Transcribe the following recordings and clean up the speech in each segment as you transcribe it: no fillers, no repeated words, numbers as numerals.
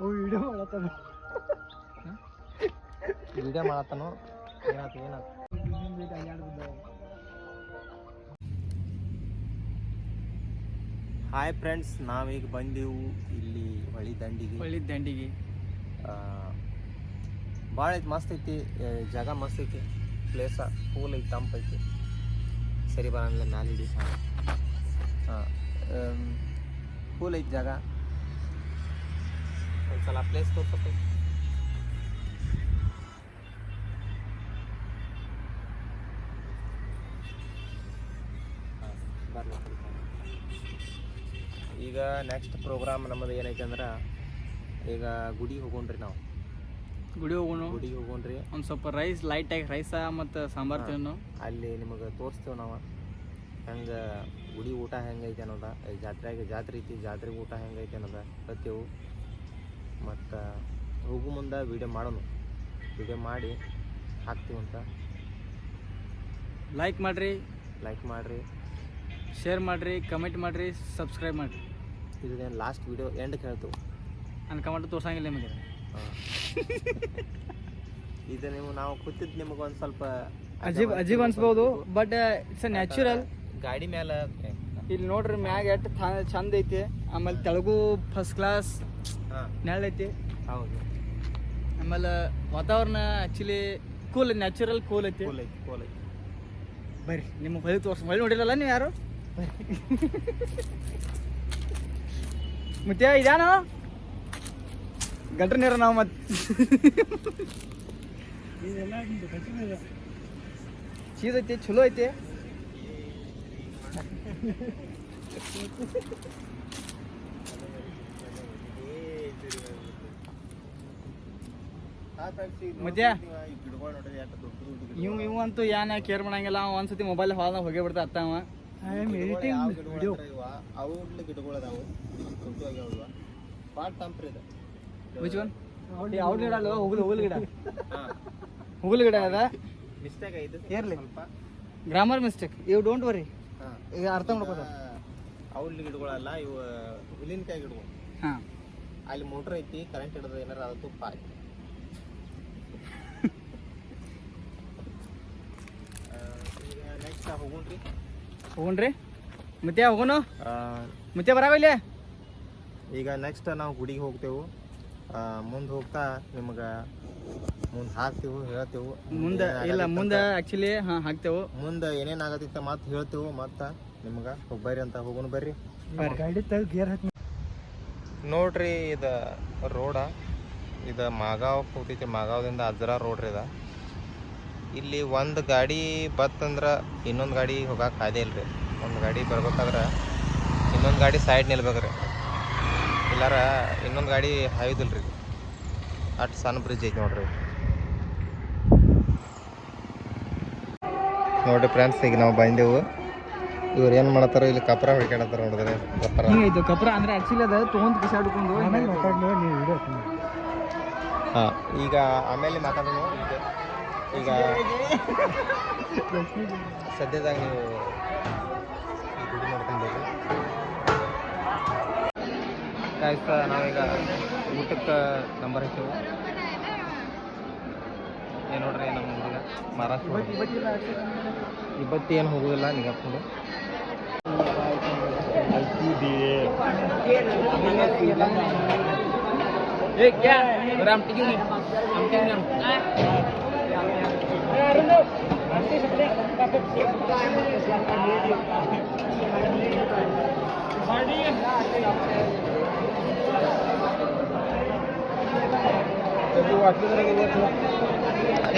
Video ಮಾಡತ್ತಾನ ಏನಾಯ್ತು hi friends, ನಾವೀಗ ಬಂದೆವು ಇಲ್ಲಿ ಹೊಳಿ ದಂಡಿಗೆ. ಭಾಳ ಐತಿ, ಮಸ್ತ್ ಐತಿ ಜಾಗ, ಮಸ್ತ್ ಐತಿ ಪ್ಲೇಸ, ಕೂಲ್ ಐತಿ, ತಂಪ್ ಐತಿ. ಸರಿ ಬರಲ್ಲ ಮ್ಯಾಲೆ ಹಿಡಿ. ಕೂಲ್ ಐತಿ ಜಾಗ. ಒಂದ್ಸಲ ಪ್ಲೇಸ್ ತೋರ್ಸತ್ತೆ. ಈಗ ನೆಕ್ಸ್ಟ್ ಪ್ರೋಗ್ರಾಮ್ ನಮ್ಮದು ಏನೈತೆ ಅಂದ್ರೆ, ಈಗ ಗುಡಿಗೆ ಹೋಗೋಣ್ರಿ. ನಾವು ಗುಡಿಗೆ ಹೋಗೋಣ್ರಿ. ಒಂದು ಸ್ವಲ್ಪ ಲೈಟಾಗಿ ರೈಸ ಮತ್ತು ಸಾಂಬಾರು ತಿನ್ನೋ ಅಲ್ಲಿ ನಿಮಗೆ ತೋರಿಸ್ತೇವೆ ನಾವು ಹೆಂಗೆ ಗುಡಿ ಊಟ ಹೆಂಗೈತೆ ಅನ್ನೋದ, ಜಾತ್ರೆ ಐತಿ, ಜಾತ್ರೆಗೆ ಊಟ ಹೆಂಗೈತೆ ಅನ್ನೋದ ಹೇಳ್ತೇವೆ. ಮತ್ತು ಹೋಗೋ ಮುಂದೆ ವಿಡಿಯೋ ಮಾಡಿ ಹಾಕ್ತೀವಿ ಅಂತ. ಲೈಕ್ ಮಾಡಿರಿ, ಶೇರ್ ಮಾಡಿರಿ, ಕಮೆಂಟ್ ಮಾಡಿರಿ, ಸಬ್ಸ್ಕ್ರೈಬ್ ಮಾಡಿರಿ. ಇದೇನು ಲಾಸ್ಟ್ ವಿಡಿಯೋ ಎಂಡಕ್ಕೆ ಹೇಳ್ತೇವೆ. ನನ್ನ ಕಮೆಂಟ್ ತೋರ್ಸಂಗಿಲ್ಲ ನಿಮಗೆ. ಇದು ನಾವು ಕೂತಿದ್ದು ನಿಮಗೆ ಒಂದು ಸ್ವಲ್ಪ ಅಜೀಬ್ ಅನ್ಸ್ಬೋದು, ಬಟ್ ಇಟ್ಸ್ ಅ ನ್ಯಾಚುರಲ್. ಗಾಡಿ ಮೇಲೆ ಇಲ್ಲಿ ನೋಡ್ರಿ, ಮ್ಯಾಗ ಎಷ್ಟು ಚಂದ ಐತಿ. ಆಮೇಲೆ ತೆಳಗು ಫಸ್ಟ್ ಕ್ಲಾಸ್ ನೆರಳೈತಿ. ಹೌದು. ಆಮೇಲೆ ವಾತಾವರಣ ಆ್ಯಕ್ಚುಲಿ ಕೂಲ್, ನ್ಯಾಚುರಲ್ ಕೂಲ್ ಐತಿ. ಬರ್ರಿ, ನಿಮಗೆ ಹೊಳಿ ಹೊಳಿ ನೋಡಿರಲ್ಲ ನೀವು ಯಾರು. ಮತ್ತೆ ಇದಾನ ಗಟ್ರ ನೀರ ನಾವು ಮತ್ತೆ ಚೀಸ್ ಐತಿ, ಚಲೋ ಐತಿ. ಮತ್ತೆ ಇವ್ ಅಂತೂ ಏನ ಕೇರ್ ಮಾಡಂಗಿಲ್ಲ. ಒಂದ್ಸತಿ ಮೊಬೈಲ್ ಹಾಲ್ನಾಗ ಹೋಗೇ ಬಿಡ್ತಾ ಅತ್ತವ. ಹುಗುಲ್ ಗಿಡ ಅದ, ಇರ್ಲಿ ಗ್ರಾಮರ್ ಮಿಸ್ಟೇಕ್. ಇವ್ ಡೋಂಟ್ ವರಿ, ಈಗ ಅರ್ಥ ಮಾಡ್ಕೋತ. ಔಡ್ಲಿ ಗಿಡಗಳಲ್ಲ ಇವು, ಹುಲ್ಲಿನಕಾಯಿ ಗಿಡಗಳು. ಅಲ್ಲಿ ಮೋಟ್ರ್ ಐತಿ, ಕರೆಂಟ್ ಹಿಡಿದ ಏನಾರ ಅದು ತುಪ್ಪ ಐತಿ. ಈಗ ನೆಕ್ಸ್ಟ್ ಹೋಗೋಣ್ರಿ. ಮತ್ತೆ ಹೋಗೋಣ, ಮತ್ತೆ ಬರಾವಿಲ್ಲ. ಈಗ ನೆಕ್ಸ್ಟ್ ನಾವು ಗುಡಿಗೆ ಹೋಗ್ತೇವೆ. ಮುಂದೆ ಹೋಗ್ತಾ ನಿಮ್ಗೆ ಮುಂದೆ ಹಾಕ್ತೇವೆ, ಹೇಳ್ತೇವೆ. ಮುಂದೆ ಆ್ಯಕ್ಚುಲಿ ಹಾಕ್ತೇವೆ. ಮುಂದೆ ಏನೇನು ಆಗತ್ತಿತ್ತ ಮತ್ತೆ ಹೇಳ್ತೇವೆ. ಮತ್ತು ನಿಮ್ಗೆ ಬರ್ರಿ ಅಂತ ಹೋಗೋಣ. ಬರ್ರಿ, ಗಾಡಿ ಗೇರ್ ಹಾಕಿ ನೋಡ್ರಿ. ಇದು ರೋಡ, ಇದು ಮಾಗಾವ್ ಹೋಗ್ತೈತಿ. ಮಾಗಾವದಿಂದ ಅಜ್ರಾ ರೋಡ್ ರೀ. ಇಲ್ಲಿ ಒಂದು ಗಾಡಿ ಬತ್ತಂದ್ರೆ ಇನ್ನೊಂದು ಗಾಡಿ ಹೋಗಕ್ಕೆ ಸಾಧ್ಯ ಇಲ್ರಿ. ಒಂದು ಗಾಡಿ ಬರ್ಬೇಕಾದ್ರೆ ಇನ್ನೊಂದು ಗಾಡಿ ಸೈಡ್ ನಿಲ್ಬೇಕ್ರಿ, ಇಲ್ಲಾರ ಇನ್ನೊಂದು ಗಾಡಿ ಹಾಯ್ದಿಲ್ರಿ. ಅಷ್ಟು ಸಣ್ಣ ಬ್ರಿಡ್ಜ್ ಐತಿ ನೋಡ್ರಿ ಫ್ರೆಂಡ್ಸ್. ಈಗ ನಾವು ಬಂದೆವು. ಇವ್ರು ಏನು ಮಾಡತ್ತಾರ ಇಲ್ಲಿ, ಕಪ್ರ ಹೊಡ್ಕೊಳತ್ತಾರ ನೋಡಿದ್ರೆ. ಕಪ್ರ ಅಂದ್ರೆ ಆಕ್ಚುಲಿ ಅದ ತೊಗೊಂಡು ಕಿಸಾಡ್ಕೊಂಡು. ಈಗ ಆಮೇಲೆ ಮಾತಾಡೋಣ. ಈಗ ಸದ್ಯದಾಗ ನೀವು ಈ ಗುಡಿ ನೋಡ್ಕೊಬೇಕು. ನಾವೀಗ ಊಟಕ್ಕೆ ನಂಬರ್ ಹಾಕ್ತೇವೆ. ಏನು ನೋಡ್ರಿ, ನಮ್ಮ ಹುಡುಗ ಮಹಾರಾಷ್ಟ್ರ ಇವತ್ತು ಏನು ಹೋಗೋದಿಲ್ಲ ನಿಗಪ್ಕೊಂಡು.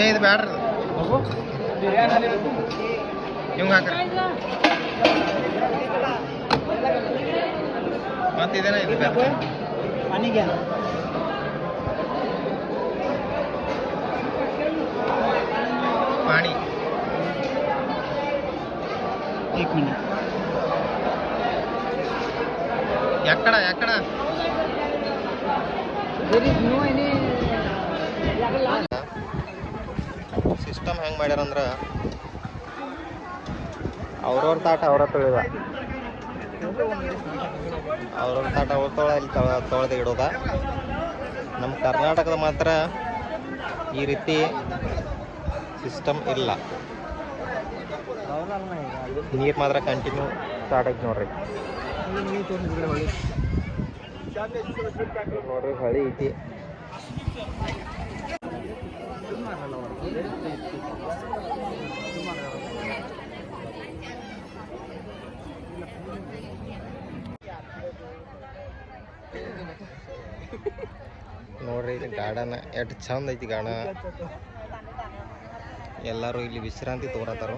ಇದು ಬ್ಯಾಡ್ರಿ, ಹಿಂಗೆ ಹಾಕ್ರಿ. ಮತ್ತೆ ಇದೇನ ಇದು पानी. एक मिनट. ఎక్కడ ಸಿಸ್ಟಮ್ ಹೆಂಗೆ ಮಾಡ್ಯಾರಂದ್ರೆ ಅವ್ರವ್ರ ತಾಟ ಅವ್ರ ತೊಳಿದ, ಅವ್ರವ್ರ ತಾಟ ಅವ್ರ ತೊಳೆ ಇಲ್ಲಿ ತೊಳೆದು ಇಡೋದ. ನಮ್ಮ ಕರ್ನಾಟಕದ ಮಾತ್ರ ಈ ರೀತಿ ಸಿಸ್ಟಮ್ ಇಲ್ಲ. ನೀರು ಮಾತ್ರ ಕಂಟಿನ್ಯೂ ಸ್ಟಾರ್ಟ್ ಆಯ್ತು ನೋಡ್ರಿ. ನೋಡ್ರಿ ಹೊಳಿ ಐತಿ. ನೋಡ್ರಿ ಇದು ಗಾರ್ಡನ್ ಎಷ್ಟು ಚಂದ ಐತಿ ಗಾರ್ಡನ್. ಎಲ್ಲರೂ ಇಲ್ಲಿ ವಿಶ್ರಾಂತಿ ತಗೋತಾರ.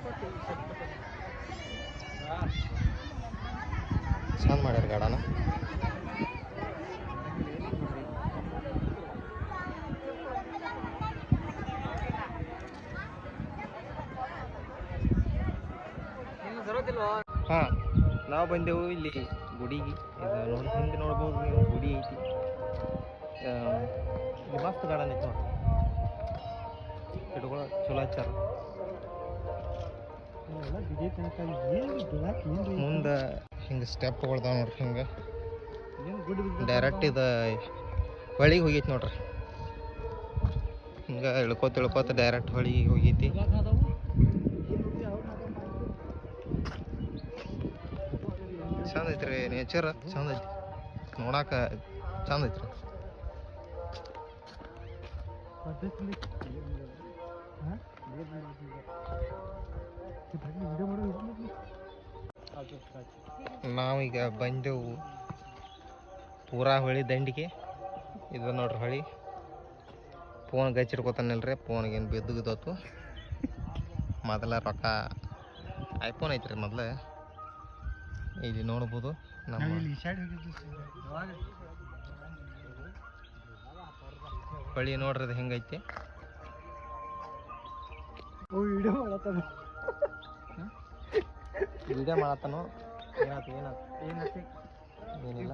ಚಂದ ಮಾಡ್ಯಾರ ಗಾರ್ಡನ್. ಹಾಂ, ನಾವು ಬಂದೆವು ಇಲ್ಲಿ ಗುಡಿಗೆ. ಇದು ನೋಡಿ ಹಿಂದೆ ನೋಡ್ಬೋದು ನೀವು, ಗುಡಿ ಐತಿ. ಇಲ್ಲಿ ಮಸ್ತ್ ಗಾರ್ಡನ್ ಐತಿ ನೋಡಿ. ಗಿಡಗಳು ಚಲೋ ಹಚ್ಚಾರ. ಮುಂದೆ ಹಿಂಗೆ ಸ್ಟೆಪ್ ತಗೊಳ್ತಾವ ನೋಡ್ರಿ. ಹಿಂಗೆ ಡೈರೆಕ್ಟ್ ಇದು ಹೊಳಿಗೆ ಹೋಗೈತಿ ನೋಡ್ರಿ. ಹಿಂಗೆ ಇಳ್ಕೋತ ಡೈರೆಕ್ಟ್ ಹೊಳಿಗೆ ಹೋಗೈತಿ. ಚಂದ ಐತ್ರಿ ನೇಚರ್, ಚಂದ ಐತಿ ನೋಡಾಕ, ಚಂದ ಐತ್ರಿ. ನಾವೀಗ ಬಂದೆವು ಪೂರಾ ಹೊಳಿ ದಂಡಿಗೆ. ಇದು ನೋಡ್ರಿ ಹೊಳಿ. ಫೋನ್ ಗಚ್ಚಿಡ್ಕೊತಾನಿಲ್ರಿ, ಫೋನ್ಗೇನು ಬಿದ್ದು ಗಿದ್ದೋತು. ಮೊದಲ ರೊಕ್ಕ ಐಫೋನ್ ಐತ್ರಿ ಮೊದಲು. ಇಲ್ಲಿ ನೋಡ್ಬೋದು ನಮ್ಮ ಹೊಳಿ ನೋಡ್ರಿ ಅದು ಹೆಂಗೈತಿ. ವಿಡಿಯೋ ಮಾಡತ್ತಾನು. ಏನಾಯ್ತು ಏನಿಲ್ಲ.